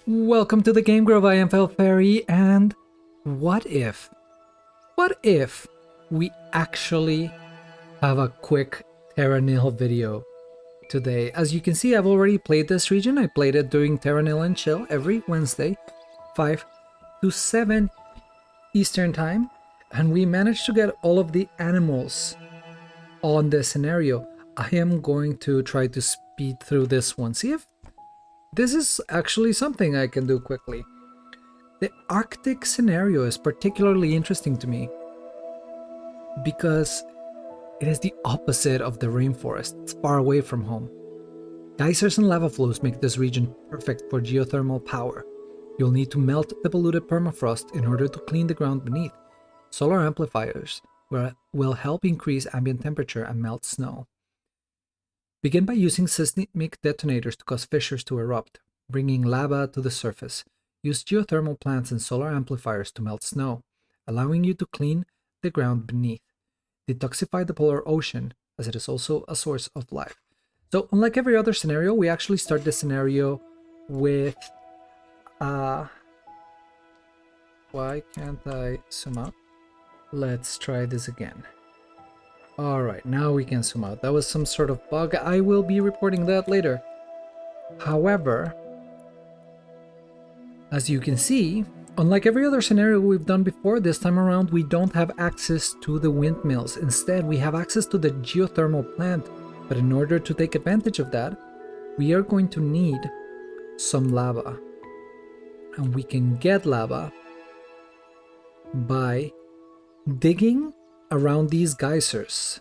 Welcome to the Game Grove. I am Fel Fairy, and what if we actually have a quick Terra Nil video today? As you can see, I've already played this region. I played it during Terra Nil Chill every Wednesday, 5 to 7 Eastern Time, and we managed to get all of the animals on this scenario. I am going to try to speed through this one, see if this is actually something I can do quickly. The Arctic scenario is particularly interesting to me because it is the opposite of the rainforest. It's far away from home. Geysers and lava flows make this region perfect for geothermal power. You'll need to melt the polluted permafrost in order to clean the ground beneath. Solar amplifiers will help increase ambient temperature and melt snow. Begin by using seismic detonators to cause fissures to erupt, bringing lava to the surface. Use geothermal plants and solar amplifiers to melt snow, allowing you to clean the ground beneath. Detoxify the polar ocean, as it is also a source of life. So, unlike every other scenario, we actually start this scenario with... Why can't I zoom out? Let's try this again. Alright, now we can zoom out. That was some sort of bug. I will be reporting that later. However, as you can see, unlike every other scenario we've done before, this time around we don't have access to the windmills. Instead, we have access to the geothermal plant. But in order to take advantage of that, we are going to need some lava. And we can get lava by digging around these geysers.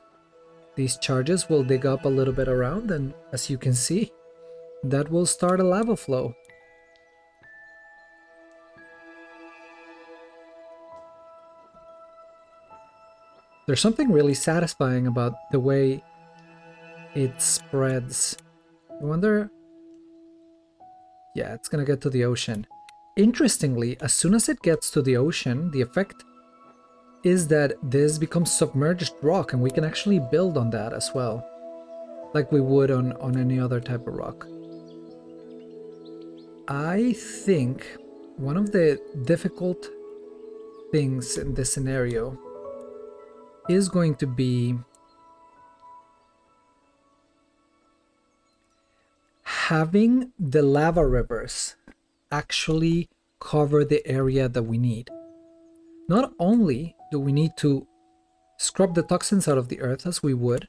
These charges will dig up a little bit around, and as you can see, that will start a lava flow. There's something really satisfying about the way it spreads. I wonder... Yeah, it's gonna get to the ocean. Interestingly, as soon as it gets to the ocean, the effect is that this becomes submerged rock, and we can actually build on that as well, like we would on any other type of rock. I think one of the difficult things in this scenario is going to be having the lava rivers actually cover the area that we need. Not only do we need to scrub the toxins out of the earth as we would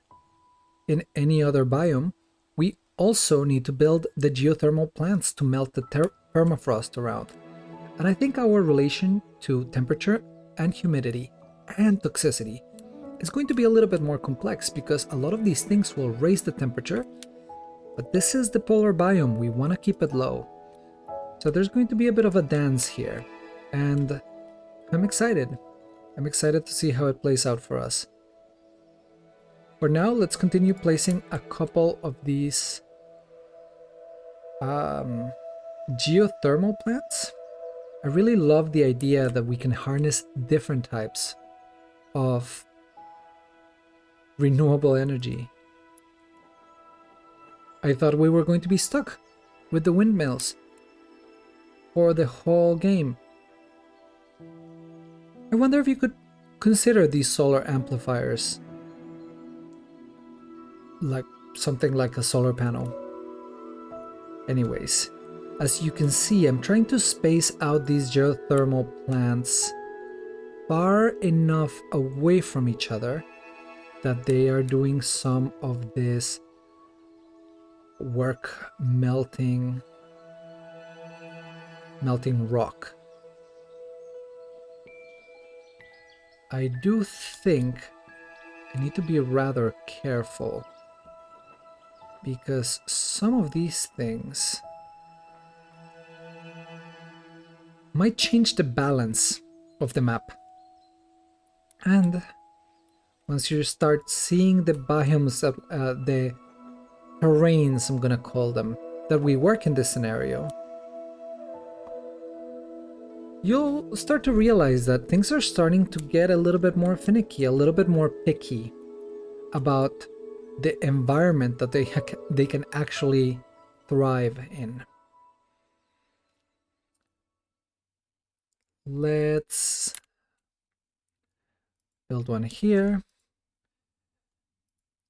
in any other biome, we also need to build the geothermal plants to melt the permafrost around. And I think our relation to temperature and humidity and toxicity is going to be a little bit more complex, because a lot of these things will raise the temperature, but this is the polar biome. We want to keep it low. So there's going to be a bit of a dance here, and I'm excited. I'm excited to see how it plays out for us. For now, let's continue placing a couple of these geothermal plants. I really love the idea that we can harness different types of renewable energy. I thought we were going to be stuck with the windmills for the whole game. I wonder if you could consider these solar amplifiers like something like a solar panel. Anyways, as you can see, I'm trying to space out these geothermal plants far enough away from each other that they are doing some of this work melting rock. I do think I need to be rather careful, because some of these things might change the balance of the map. And once you start seeing the biomes, the terrains, I'm gonna call them, that we work in this scenario, you'll start to realize that things are starting to get a little bit more finicky, a little bit more picky about the environment that they can actually thrive in. Let's build one here.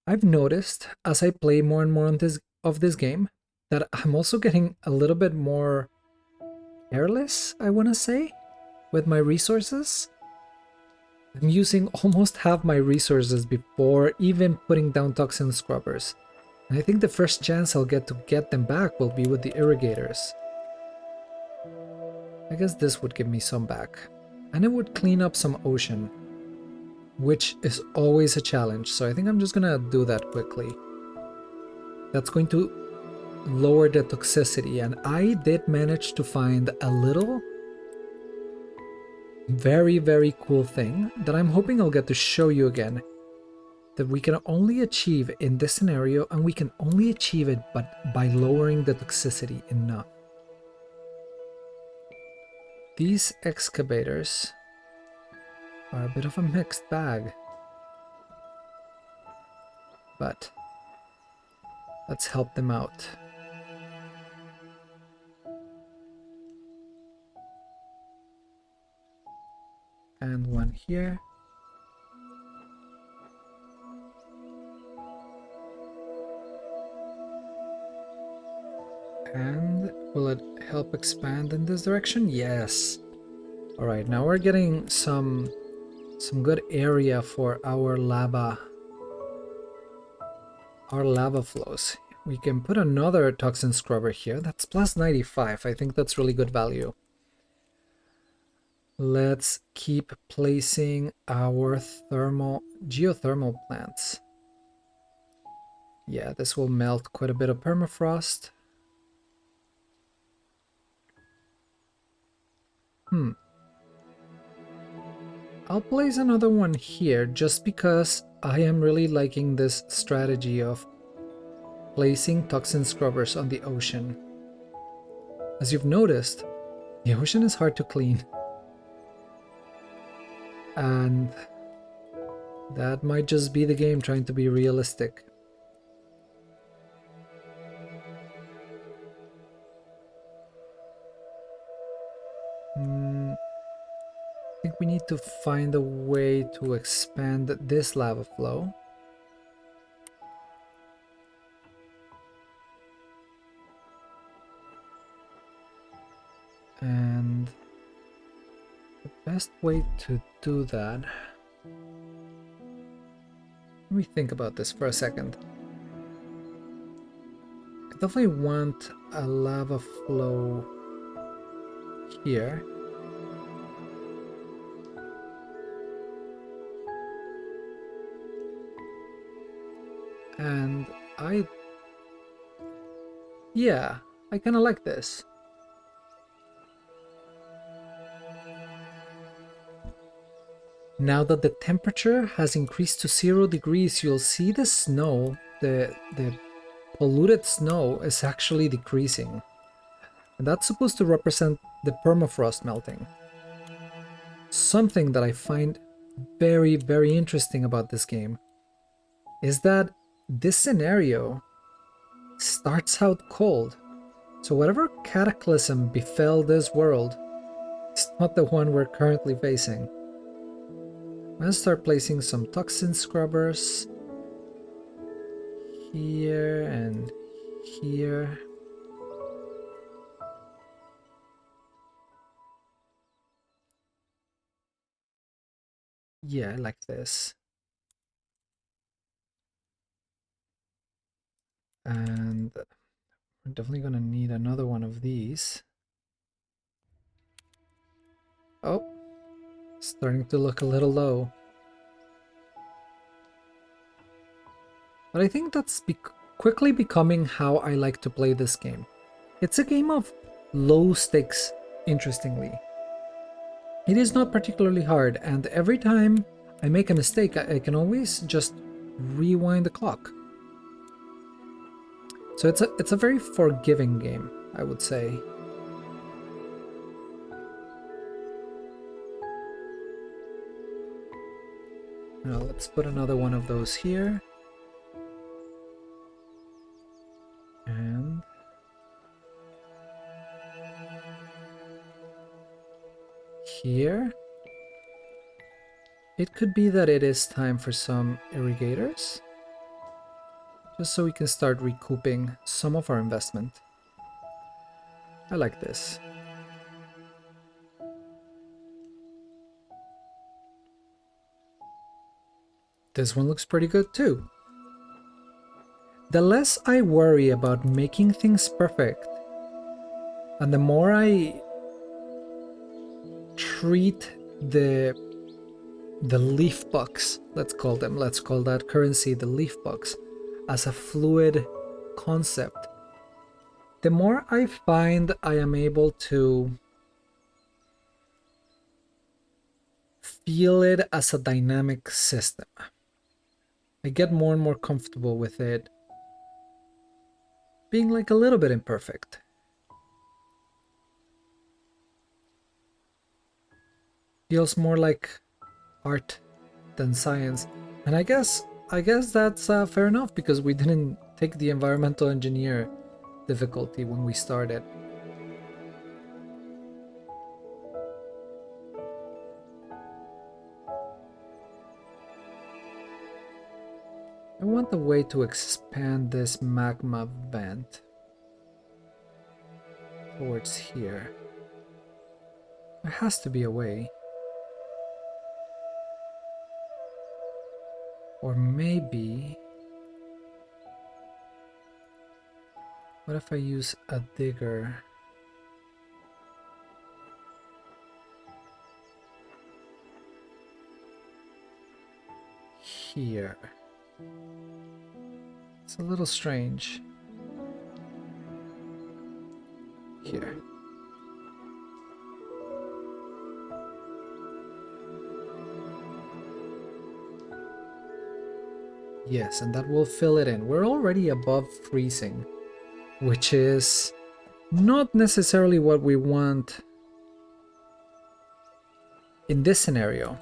I've noticed as I play more and more on this game that I'm also getting a little bit more careless, I want to say, with my resources. I'm using almost half my resources before even putting down toxin scrubbers. And I think the first chance I'll get to get them back will be with the irrigators. I guess this would give me some back. And it would clean up some ocean, which is always a challenge. So I think I'm just gonna do that quickly. That's going to lower the toxicity. And I did manage to find a little very, very cool thing that I'm hoping I'll get to show you again, that we can only achieve in this scenario, and we can only achieve it but by lowering the toxicity enough. These excavators are a bit of a mixed bag, but let's help them out. And one here. And will it help expand in this direction? Yes. All right, now we're getting some good area for our lava flows. We can put another toxin scrubber here. That's plus 95. I think that's really good value. Let's keep placing our geothermal plants. Yeah, this will melt quite a bit of permafrost. I'll place another one here just because I am really liking this strategy of placing toxin scrubbers on the ocean. As you've noticed, the ocean is hard to clean. And that might just be the game trying to be realistic. I think we need to find a way to expand this lava flow. And the best way to do that... Let me think about this for a second. I definitely want a lava flow here. And I kind of like this. Now that the temperature has increased to 0 degrees, you'll see the snow, the polluted snow is actually decreasing. And that's supposed to represent the permafrost melting. Something that I find very, very interesting about this game is that this scenario starts out cold. So whatever cataclysm befell this world, it's not the one we're currently facing. I'm gonna start placing some toxin scrubbers here and here. Yeah, I like this. And we're definitely gonna need another one of these. Oh, starting to look a little low. But I think that's quickly becoming how I like to play this game. It's a game of low stakes, interestingly. It is not particularly hard, and every time I make a mistake, I can always just rewind the clock. So it's a very forgiving game, I would say. Now let's put another one of those here. And here. It could be that it is time for some irrigators, just so we can start recouping some of our investment. I like this. This one looks pretty good too. The less I worry about making things perfect, and the more I treat the leaf bucks, let's call that currency the leaf bucks, as a fluid concept, the more I find I am able to feel it as a dynamic system. I get more and more comfortable with it being like a little bit imperfect. Feels more like art than science, and I guess that's fair enough, because we didn't take the environmental engineer difficulty when we started. I want a way to expand this magma vent towards here. There has to be a way. Or maybe... what if I use a digger? Here. It's a little strange. Here. Yes, and that will fill it in. We're already above freezing, which is not necessarily what we want in this scenario,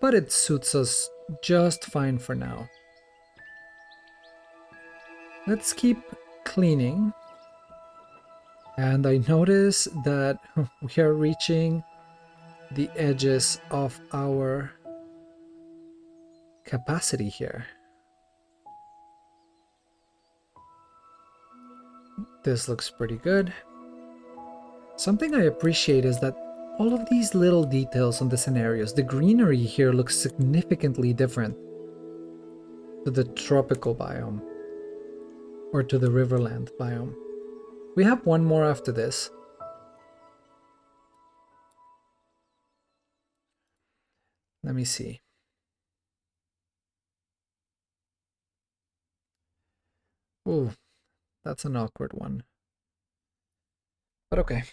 but it suits us just fine for now. Let's keep cleaning, and I notice that we are reaching the edges of our capacity here. This looks pretty good. Something I appreciate is that all of these little details on the scenarios, the greenery here looks significantly different to the tropical biome or to the riverland biome. We have one more after this. Let me see. Ooh, that's an awkward one. But okay.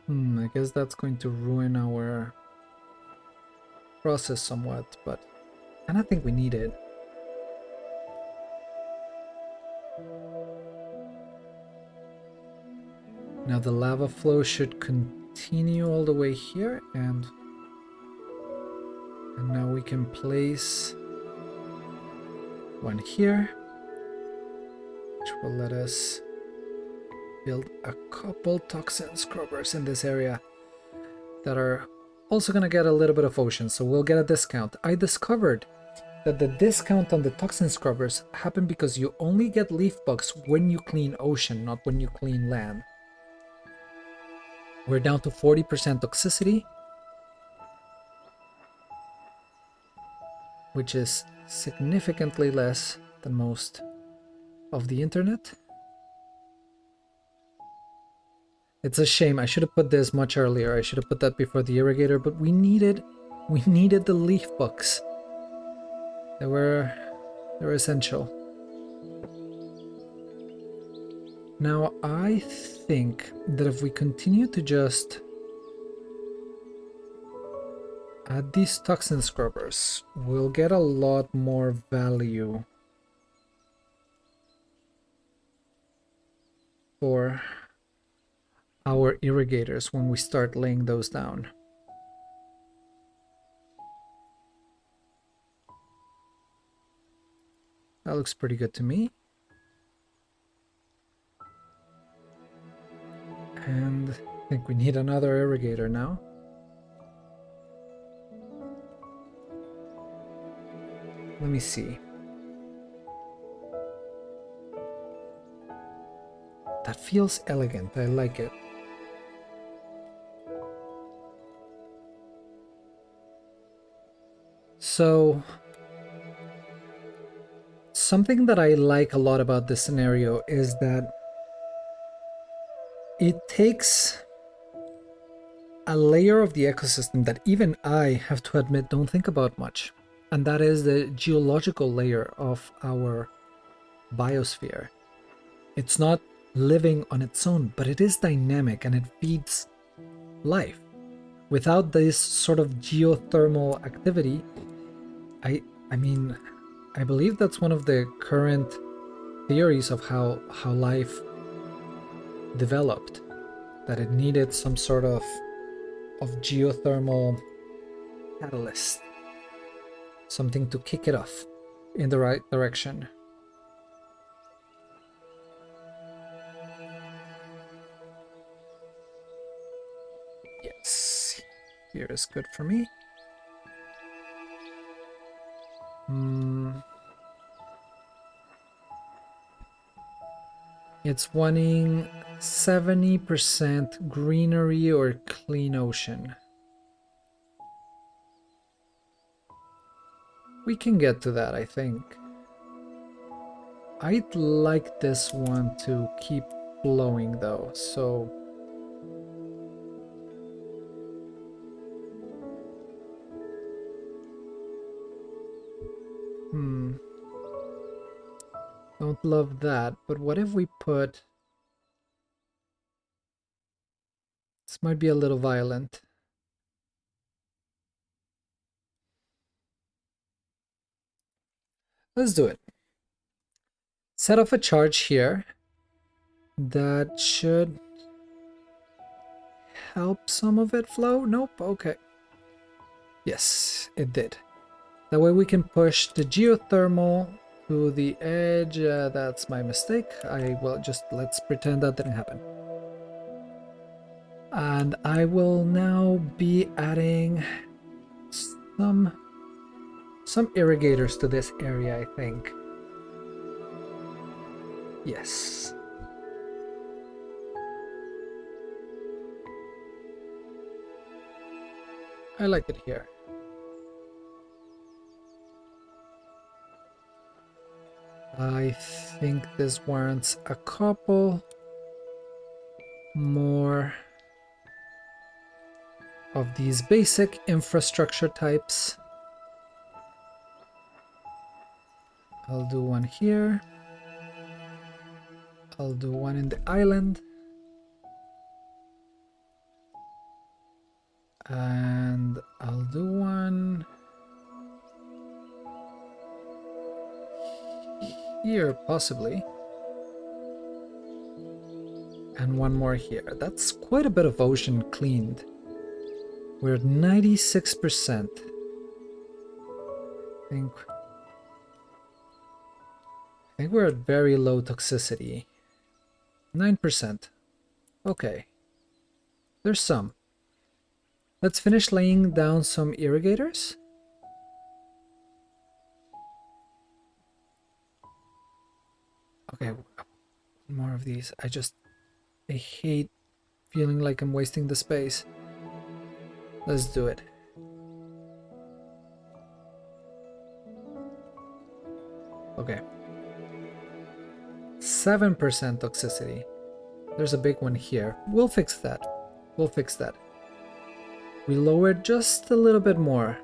I guess that's going to ruin our process somewhat, but I don't think we need it. Now the lava flow should continue all the way here, and now we can place one here, which will let us build a couple toxin scrubbers in this area that are also gonna get a little bit of ocean, so we'll get a discount. I discovered that the discount on the toxin scrubbers happen because you only get leaf bugs when you clean ocean, not when you clean land. We're down to 40% toxicity, which is significantly less than most of the internet. It's a shame. I should have put this much earlier. I should have put that before the irrigator, but we needed the leaf bugs. They were essential. Now I think that if we continue to just add these toxin scrubbers, we'll get a lot more value for our irrigators when we start laying those down. That looks pretty good to me. And I think we need another irrigator now. Let me see. That feels elegant. I like it. So, something that I like a lot about this scenario is that it takes a layer of the ecosystem that even I have to admit don't think about much, and that is the geological layer of our biosphere. It's not living on its own, but it is dynamic and it feeds life. Without this sort of geothermal activity, I mean, I believe that's one of the current theories of how life developed, that it needed some sort of geothermal catalyst, something to kick it off in the right direction. Yes, here is good for me. It's wanting 70% greenery or clean ocean. We can get to that, I think. I'd like this one to keep flowing though, so... Don't love that, but what if we put... This might be a little violent. Let's do it. Set off a charge here. That should help some of it flow. Nope, okay. Yes, it did. That way we can push the geothermal to the edge. That's my mistake. I will just, let's pretend that didn't happen. And I will now be adding some irrigators to this area, I think. Yes. I like it here. I think this warrants a couple more of these basic infrastructure types. I'll do one here. I'll do one in the island. And I'll do one here, possibly. And one more here. That's quite a bit of ocean cleaned. We're at 96%. I think we're at very low toxicity. 9%. Okay. There's some. Let's finish laying down some irrigators. Okay, more of these. I hate feeling like I'm wasting the space. Let's do it. Okay. 7% toxicity. There's a big one here. We'll fix that. We'll fix that. We lowered just a little bit more.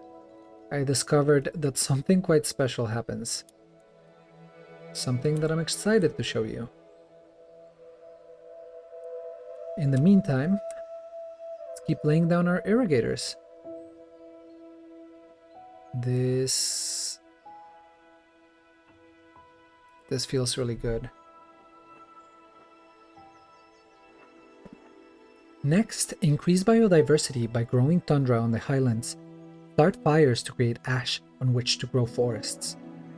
I discovered that something quite special happens. Something that I'm excited to show you. In the meantime, let's keep laying down our irrigators. This feels really good. Next, increase biodiversity by growing tundra on the highlands. Start fires to create ash on which to grow forests.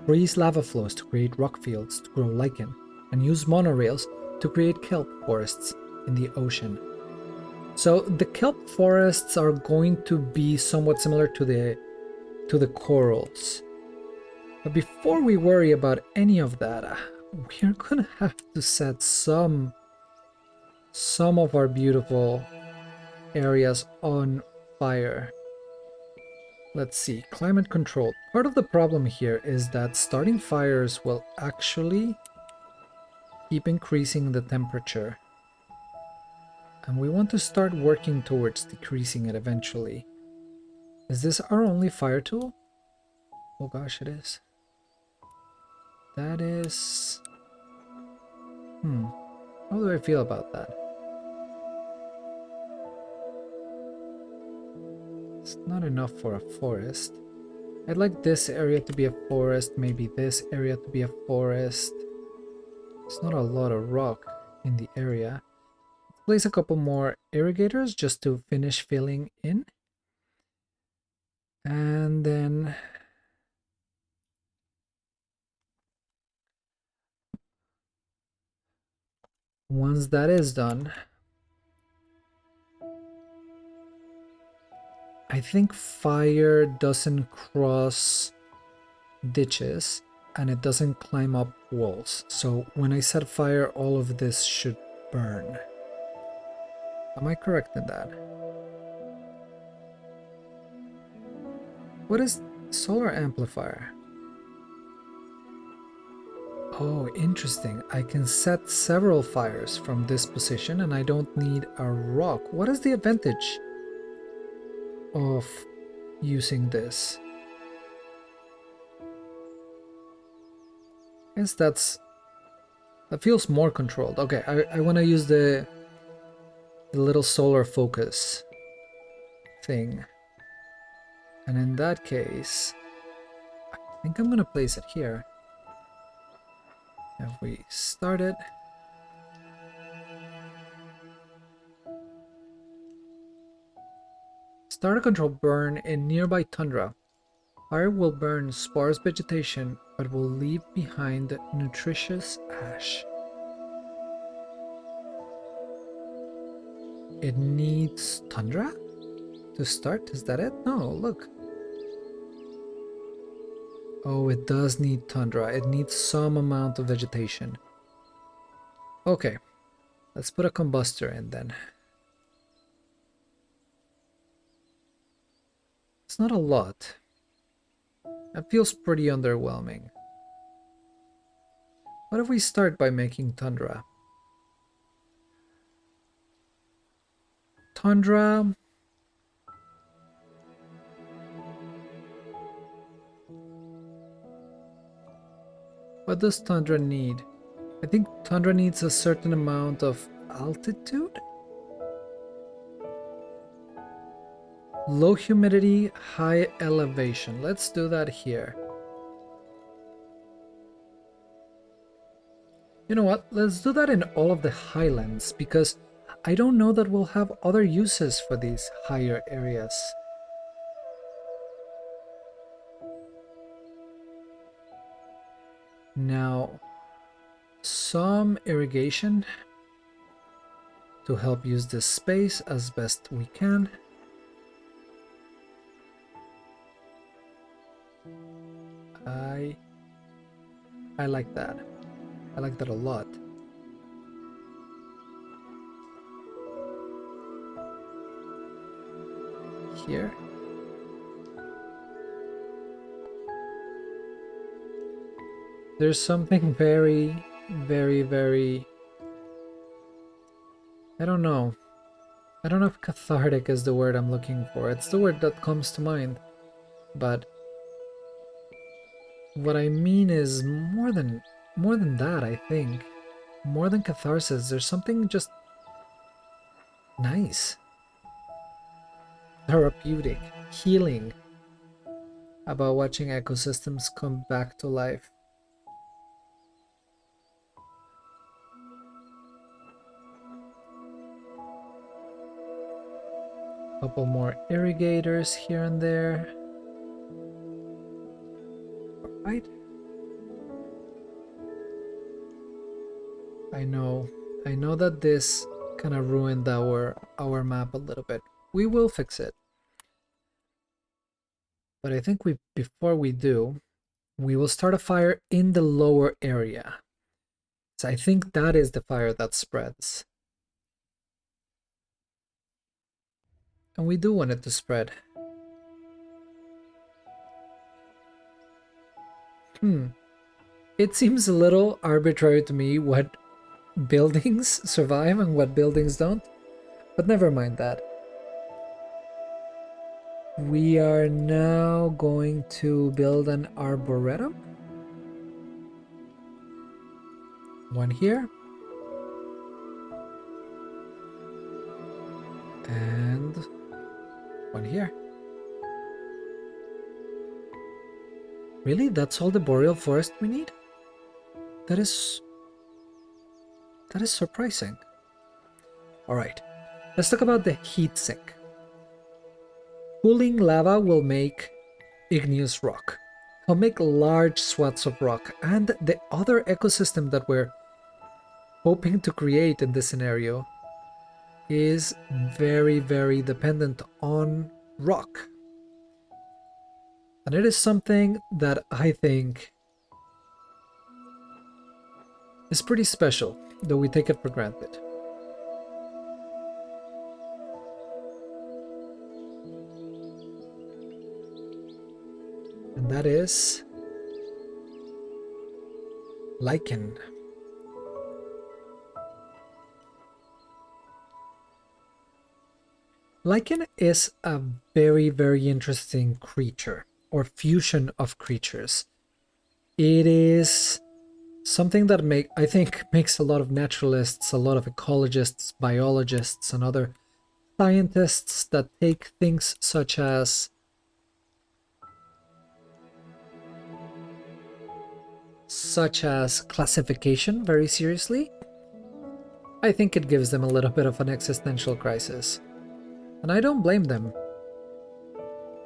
freeze lava flows to create rock fields to grow lichen, and use monorails to create kelp forests in the ocean. So the kelp forests are going to be somewhat similar to the corals. But before we worry about any of that, we're gonna have to set some of our beautiful areas on fire. Let's see, climate control. Part of the problem here is that starting fires will actually keep increasing the temperature. And we want to start working towards decreasing it eventually. Is this our only fire tool? Oh gosh, it is. That is... How do I feel about that? It's not enough for a forest. I'd like this area to be a forest, maybe this area to be a forest. There's not a lot of rock in the area. Let's place a couple more irrigators just to finish filling in. And then... once that is done, I think fire doesn't cross ditches and it doesn't climb up walls. So when I set fire, all of this should burn. Am I correct in that? What is solar amplifier? Oh, interesting. I can set several fires from this position and I don't need a rock. What is the advantage of using this? I guess that feels more controlled. Okay, I want to use the little solar focus thing. And in that case, I think I'm gonna place it here. Have we started? Start a control burn in nearby tundra. Fire will burn sparse vegetation, but will leave behind nutritious ash. It needs tundra to start? Is that it? No, look. Oh, it does need tundra. It needs some amount of vegetation. Okay, let's put a combustor in then. It's not a lot. That feels pretty underwhelming. What if we start by making tundra? Tundra... what does tundra need? I think tundra needs a certain amount of altitude? Low humidity, high elevation. Let's do that here. You know what? Let's do that in all of the highlands, because I don't know that we'll have other uses for these higher areas. Now, some irrigation to help use this space as best we can. I like that. I like that a lot. Here. There's something very, very, very... I don't know. I don't know if cathartic is the word I'm looking for. It's the word that comes to mind. But what I mean is more than that, I think. More than catharsis. There's something just nice. Therapeutic. Healing. About watching ecosystems come back to life. Couple more irrigators here and there. Right? I know that this kind of ruined our map a little bit. We will fix it. But I think before we do, we will start a fire in the lower area. So I think that is the fire that spreads. And we do want it to spread. It seems a little arbitrary to me what buildings survive and what buildings don't. But never mind that. We are now going to build an arboretum. One here. And one here. Really? That's all the boreal forest we need? That is surprising. Alright, let's talk about the heat sink. Cooling lava will make igneous rock. It'll make large swaths of rock, and the other ecosystem that we're hoping to create in this scenario is very, very dependent on rock. And it is something that I think is pretty special, though we take it for granted. And that is lichen. Lichen is a very, very interesting creature, or fusion of creatures. It is something that I think makes a lot of naturalists, a lot of ecologists, biologists, and other scientists that take things such as classification very seriously. I think it gives them a little bit of an existential crisis. And I don't blame them.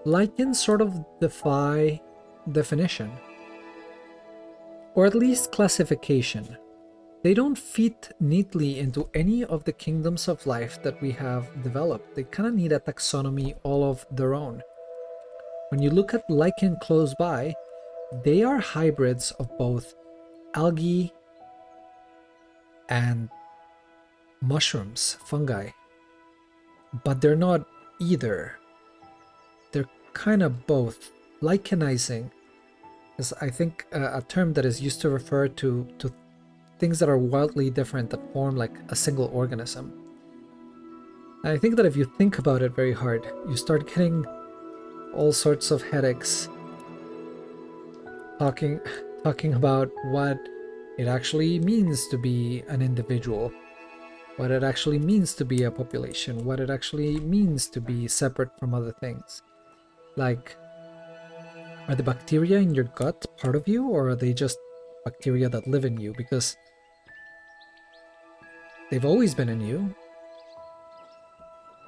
Lichens sort of defy definition. Or at least classification. They don't fit neatly into any of the kingdoms of life that we have developed. They kind of need a taxonomy all of their own. When you look at lichen close by, they are hybrids of both algae and mushrooms, fungi. But they're not either. They're kind of both. Lichenizing is, I think, a term that is used to refer to things that are wildly different that form like a single organism. And I think that if you think about it very hard, you start getting all sorts of headaches talking about what it actually means to be an individual, what it actually means to be a population, what it actually means to be separate from other things. Like, are the bacteria in your gut part of you, or are they just bacteria that live in you? Because they've always been in you,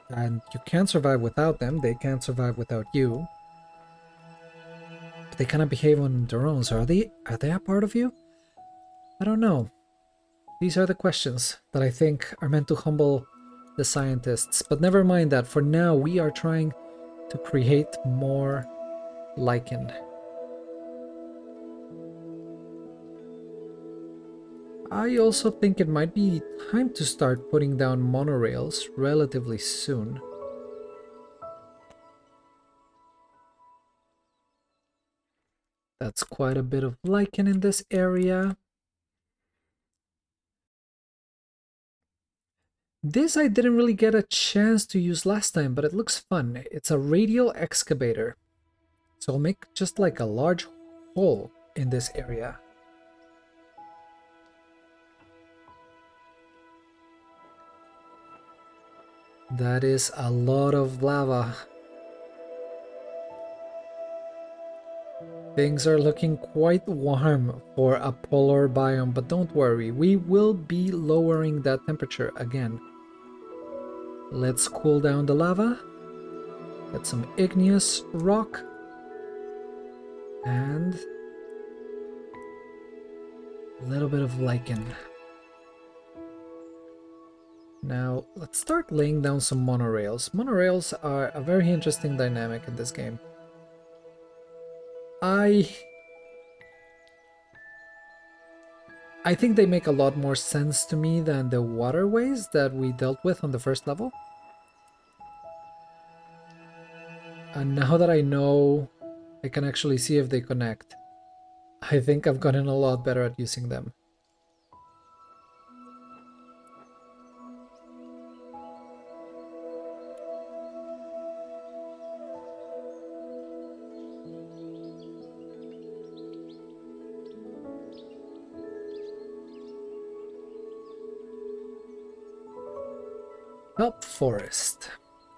and you can't survive without them, they can't survive without you. But they kind of behave on their own, so are they a part of you? I don't know. These are the questions that I think are meant to humble the scientists. But never mind that, for now we are trying to create more lichen. I also think it might be time to start putting down monorails relatively soon. That's quite a bit of lichen in this area. This I didn't really get a chance to use last time, but it looks fun. It's a radial excavator. So I'll make just like a large hole in this area. That is a lot of lava. Things are looking quite warm for a polar biome, but don't worry, we will be lowering that temperature again. Let's cool down the lava, get some igneous rock, and a little bit of lichen. Now, let's start laying down some monorails. Monorails are a very interesting dynamic in this game. I think they make a lot more sense to me than the waterways that we dealt with on the first level. And now that I know, I can actually see if they connect. I think I've gotten a lot better at using them. Kelp Forest.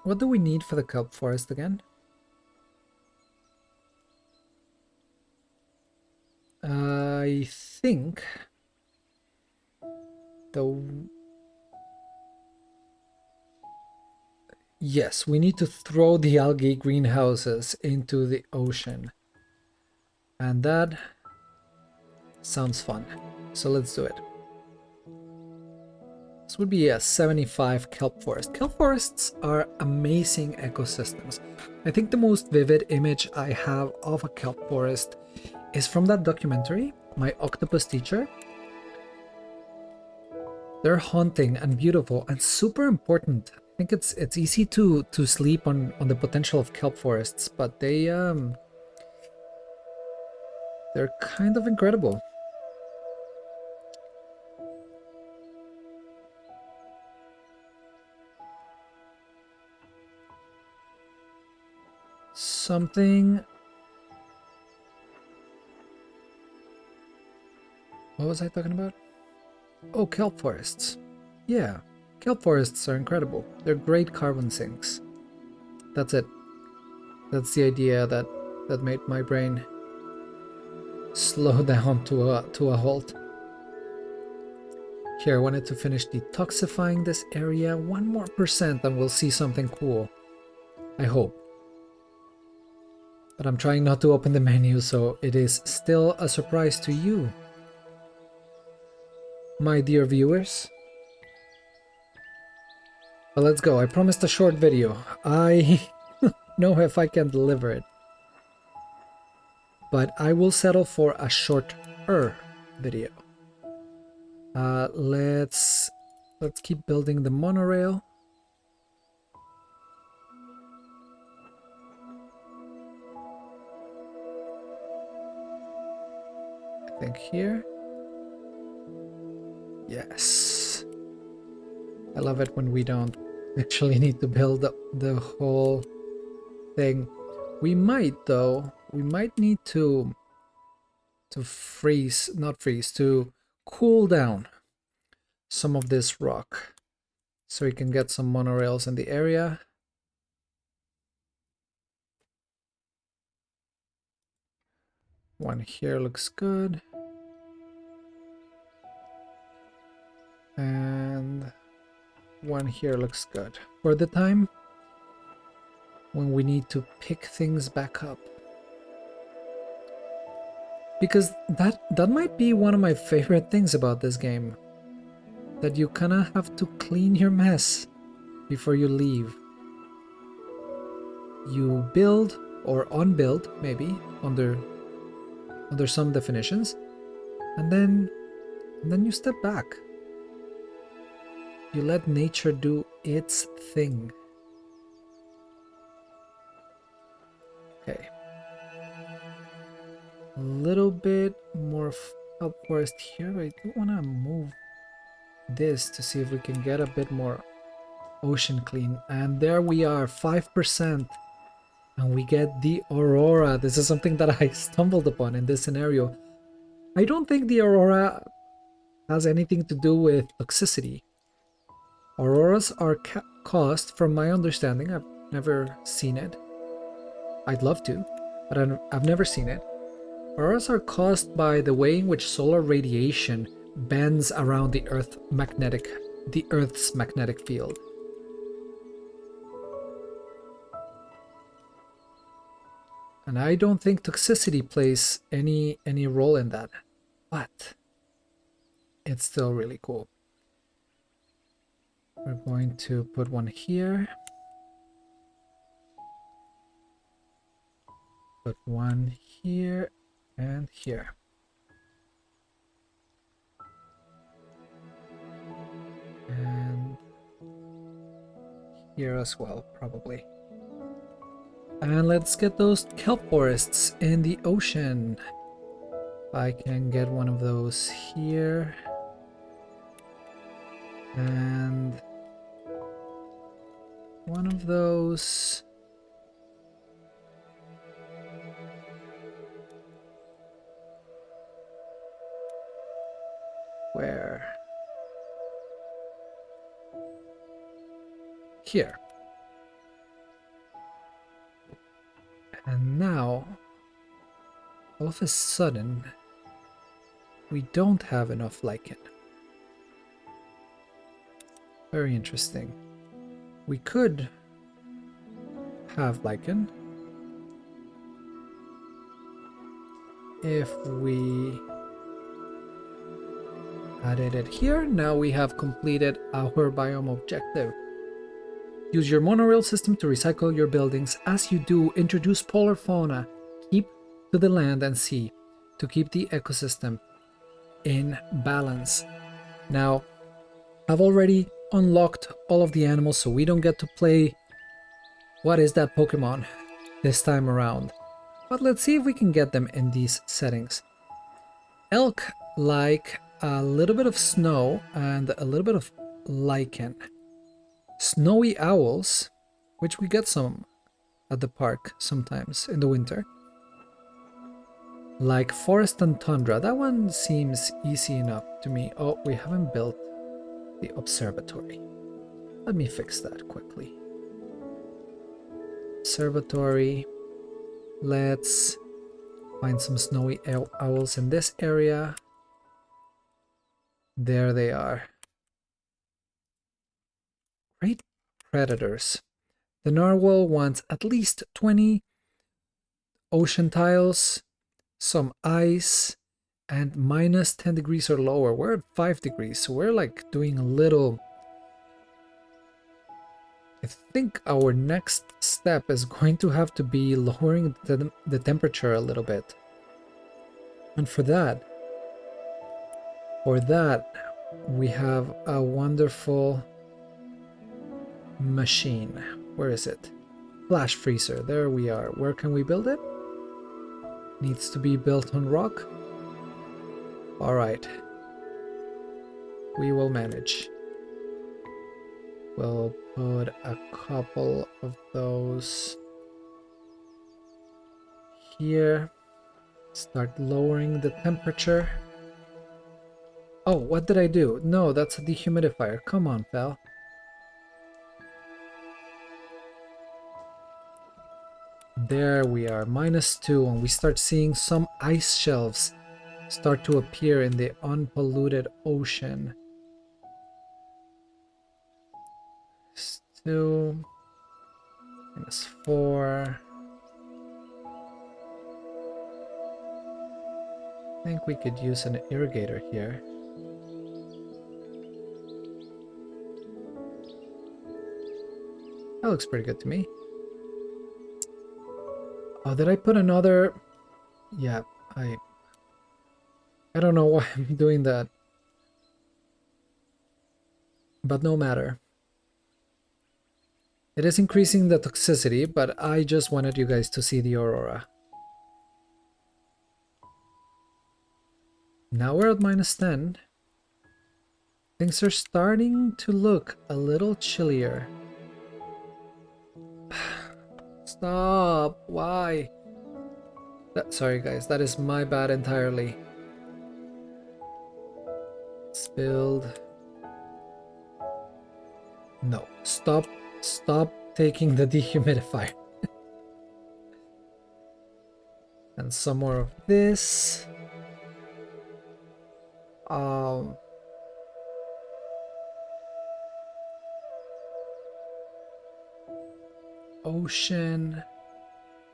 What do we need for the Kelp Forest again? I think yes, we need to throw the algae greenhouses into the ocean. And that sounds fun. So let's do it. This would be a 75 kelp forest. Kelp forests are amazing ecosystems. I think the most vivid image I have of a kelp forest is from that documentary, My Octopus Teacher. They're haunting and beautiful and super important. I think it's easy to sleep on the potential of kelp forests, but they're kind of incredible. Something... What was I talking about? Oh, kelp forests. Yeah, kelp forests are incredible. They're great carbon sinks. That's it. That's the idea that made my brain slow down to a halt. Here, I wanted to finish detoxifying this area 1 more % and we'll see something cool. I hope. But I'm trying not to open the menu, so it is still a surprise to you, my dear viewers. But let's go. I promised a short video. I know if I can deliver it. But I will settle for a shorter video. Let's keep building the monorail. I think here. Yes. I love it when we don't actually need to build up the whole thing. We might, though. We might need to freeze, not freeze, to cool down some of this rock so we can get some monorails in the area. One here looks good. And one here looks good. For the time when we need to pick things back up. Because that might be one of my favorite things about this game. That you kinda have to clean your mess before you leave. You build or unbuild, maybe, under some definitions, and then you step back. You let nature do its thing. Okay. A little bit more kelp forest here. I do want to move this to see if we can get a bit more ocean clean. And there we are, 5%. And we get the aurora. This is something that I stumbled upon in this scenario. I don't think the aurora has anything to do with toxicity. Auroras are caused, from my understanding, I've never seen it. I'd love to, but I've never seen it. Auroras are caused by the way in which solar radiation bends around the Earth's magnetic field. And I don't think toxicity plays any role in that, but it's still really cool. We're going to put one here. Put one here and here. And here as well, probably. And let's get those kelp forests in the ocean. If I can get one of those here. And one of those. Where? Here. And now, all of a sudden, we don't have enough lichen. Very interesting. We could have lichen if we added it here. Now we have completed our biome objective. Use your monorail system to recycle your buildings. As you do, introduce polar fauna. Keep to the land and sea to keep the ecosystem in balance. Now, I've already unlocked all of the animals, so we don't get to play what is that Pokemon this time around. But let's see if we can get them in these settings. Elk like a little bit of snow and a little bit of lichen. Snowy owls, which we get some at the park sometimes in the winter. Like forest and tundra. That one seems easy enough to me. Oh, we haven't built the observatory. Let me fix that quickly. Observatory. Let's find some snowy owls in this area. There they are. Great predators. The narwhal wants at least 20 ocean tiles, some ice, and minus 10 degrees or lower. We're at 5 degrees, so we're like doing a little... I think our next step is going to have to be lowering the temperature a little bit. And for that, we have a wonderful machine. Where is it? Flash freezer. There we are. Where can we build it? Needs to be built on rock. All right. We will manage. We'll put a couple of those here. Start lowering the temperature. Oh, what did I do? No, that's a dehumidifier. Come on, pal. There we are, -2, and we start seeing some ice shelves start to appear in the unpolluted ocean. -2, -4. I think we could use an irrigator here. That looks pretty good to me. Oh, did I put another? Yeah, I don't know why I'm doing that. But no matter. It is increasing the toxicity, but I just wanted you guys to see the aurora. Now we're at -10. Things are starting to look a little chillier. Stop! Why? Sorry guys, that is my bad entirely. Spilled. No, stop taking the dehumidifier. And some more of this. Ocean.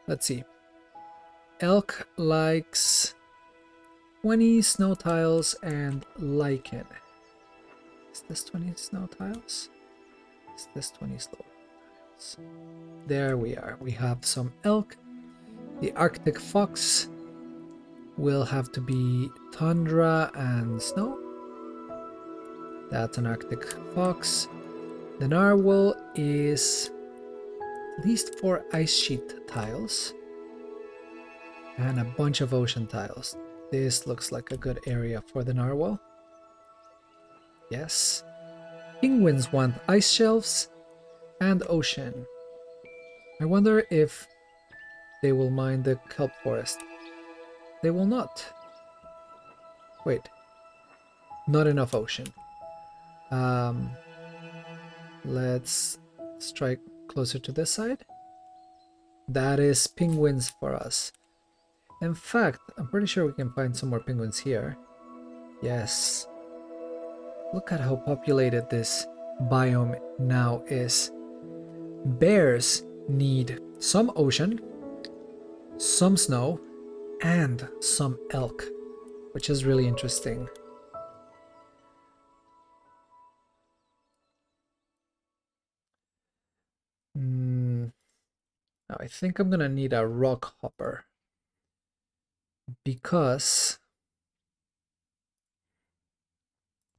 Let's see. Elk likes 20 snow tiles and lichen. Is this 20 snow tiles? Is this 20 slow? There we are. We have some elk. The Arctic fox will have to be tundra and snow. That's an Arctic fox. The narwhal is at least 4 ice sheet tiles and a bunch of ocean tiles. This looks like a good area for the narwhal. Yes. Penguins want ice shelves and ocean. I wonder if they will mine the kelp forest. They will not. Wait. Not enough ocean. Let's strike closer to this side. That is penguins for us. In fact, I'm pretty sure we can find some more penguins here. Yes. Look at how populated this biome now is. Bears need some ocean, some snow, and some elk, which is really interesting. Now I think I'm gonna need a rock hopper because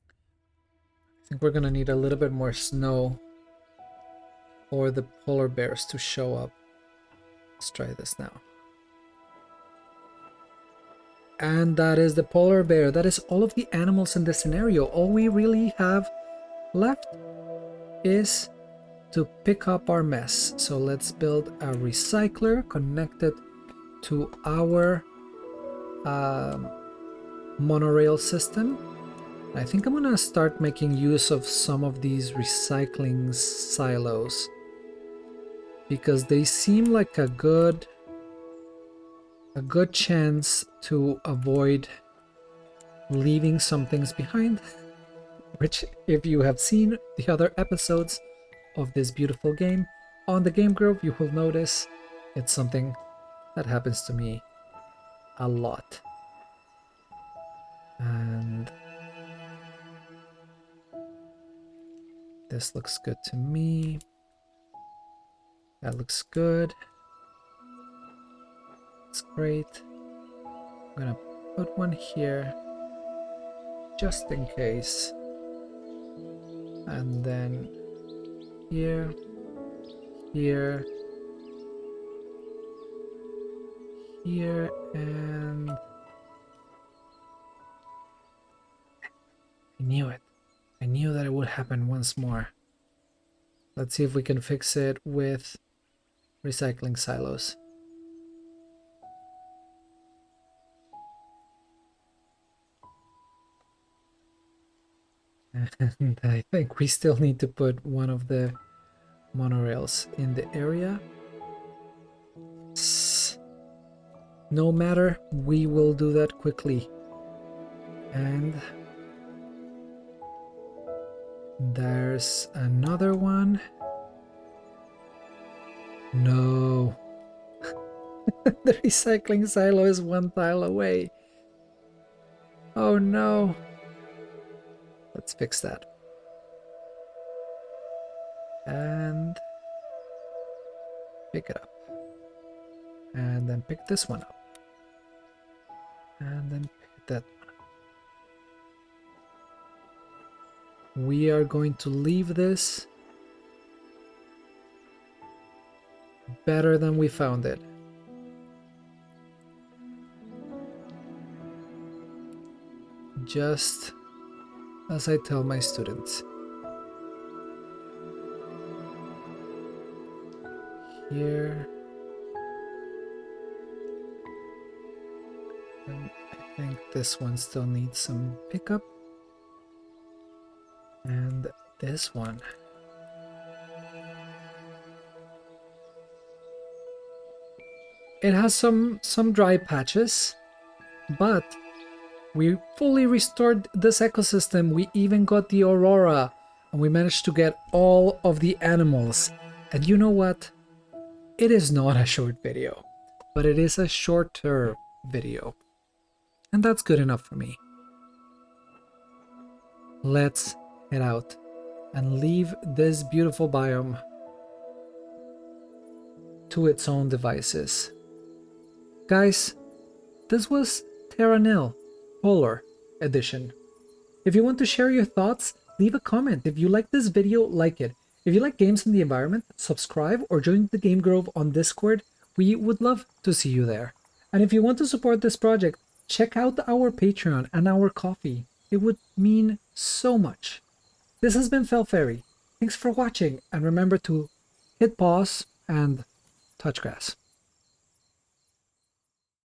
I think we're gonna need a little bit more snow for the polar bears to show up. Let's try this now. And that is the polar bear. That is all of the animals in this scenario. All we really have left is to pick up our mess. So let's build a recycler connected to our monorail system. I think I'm gonna start making use of some of these recycling silos because they seem like a good chance to avoid leaving some things behind, which if you have seen the other episodes of this beautiful game on the Game Grove, you will notice it's something that happens to me a lot. And this looks good to me. That looks good. It's great. I'm gonna put one here just in case. And then here, here, here, and I knew it. I knew that it would happen once more. Let's see if we can fix it with recycling silos. And I think we still need to put one of the monorails in the area. No matter, we will do that quickly. And there's another one. No. The recycling silo is 1 tile away. Oh no. Let's fix that. And pick it up. And then pick this one up. And then pick that one up. We are going to leave this better than we found it. Just as I tell my students. Here. And I think this one still needs some pickup. And this one. It has some dry patches, but we fully restored this ecosystem. We even got the aurora, and we managed to get all of the animals. And you know what? It is not a short video, but it is a shorter video. And that's good enough for me. Let's head out and leave this beautiful biome to its own devices. Guys, this was Terra Nil Polar Edition. If you want to share your thoughts, leave a comment. If you like this video, like it. If you like games in the environment, subscribe or join the Game Grove on Discord. We would love to see you there. And if you want to support this project, check out our Patreon and our Ko-fi. It would mean so much. This has been Fel Fairy. Thanks for watching, and remember to hit pause and touch grass.